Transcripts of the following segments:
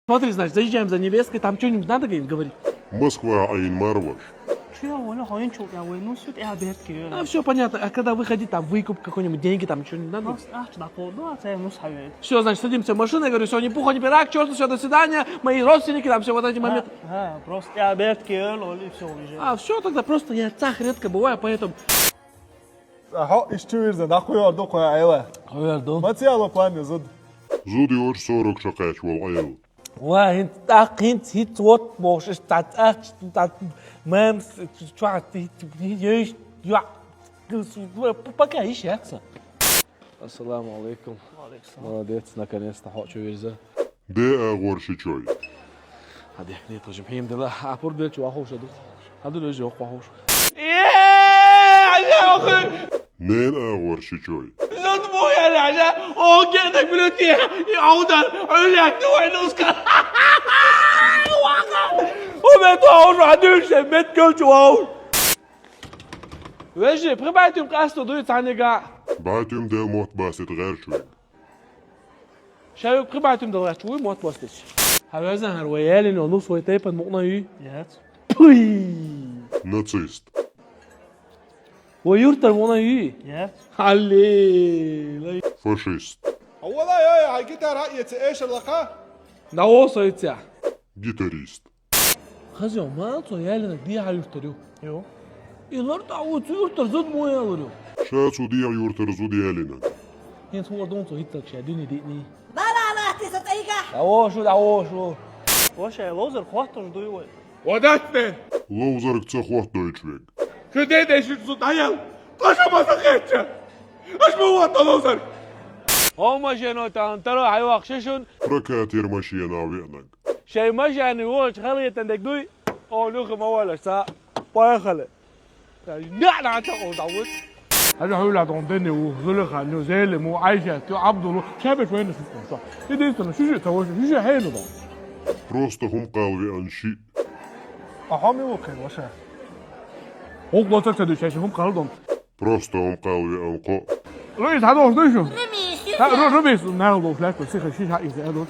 Смотри, значит, заезжаем за невесткой, там что-нибудь надо говорить? Москва, Айн Марваш. Че, вон, хуйн чук, я ну сюда я берки. А все понятно. А когда выходить, там выкуп какой-нибудь, деньги, там что-нибудь надо? Да, ну, а ну савет. Все, значит, садимся в машину, я говорю, все, ни пуха, ни пера, к черту, все, до свидания, мои родственники, там все вот эти моменты. Просто я берки, и все уже. А все, тогда просто я цах редко бываю, поэтому... حق اشتويرزا ناخوي وردوق يا ايوه Верду. ما تيالو بلان زد زودي ورش صورك شقاش والعيال. وانت انت هيت وات بوش استات مام تشوات يش يا пока ищется. Ассаламу алейкум. Молодец, наконец-то хочу везде. دي غورشي شوي. هذه حنيت وجه محيم دلا عبور بيت واخوش هذا اللي يجوا واخوش. يا اخي نين غورشي شوي. زود مويا العشاء وقعدك بلوتي يعود عليك توعي نوسكا وبيت واخوش وعدوش بيت كلش واخوش. ويجي بريباتي مقاستو دويت عني قاع. بعتم دي موت باسط غير شوي. شايف بريباتي مدرات شوي موت باستش. هذا هرويالي انه نص ويتيبن مقنعي. Yes. بوي ناتسيست. ويورتر مقنعي. Yes. علي فاشيست. اولا يا هاجيتها رأية ايش اللقاء نوصل يتسع. جيتاريست. خزي ما صيالنا دي على يورتريو. Jo. يلرت عود يورتر زود مويا وريو. شاتو دي يورتر زودي الينا. ينت هو دون صهيتك شادوني ديني. لا تستطيع دعوشو. Вообще, лозер хватом дует. ودتنا. لوزرك تخوات دويتشويك. شو ديدي شو صوت عيال. طاشا ما سخيتش. اش بوات لوزر. هما شنو ترى حيواق ششون بركاتير ماشينا وينك. شيء ماشي يعني هو خليه تندك دوي او نخم اول ساعه بايخله نحن عتقوا دعوت هذا هو اللي عندنا وزلخ انه زالم وعايشه عبد الله شابت وين في صح دي انت شو تسوي شو حلو ده بروست هم قالوا انشي. احامي ممكن وشا هو تكتب شيء هم قالوا بروست هم قالوا انقو. رئيس هذا هو شو لا ربيس ناخذ فلاش بس شيء حق زي هذا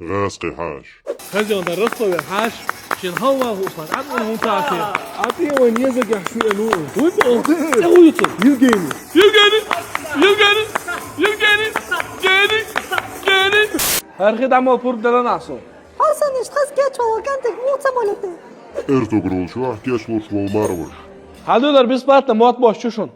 غاسقي حاش. خزي درسته يا حاش شين هو وصل عدنا هون تعطي عطيه وين يزق يحشو له وانت سويته يلقيني جاني هرخد عمو بور دلا نعصو حسن اشخاص كاتش وكانتك مو تسمولتي ارتو قرول شو احكيش لوش والماروش. هذول بس باتنا موت باش شو شون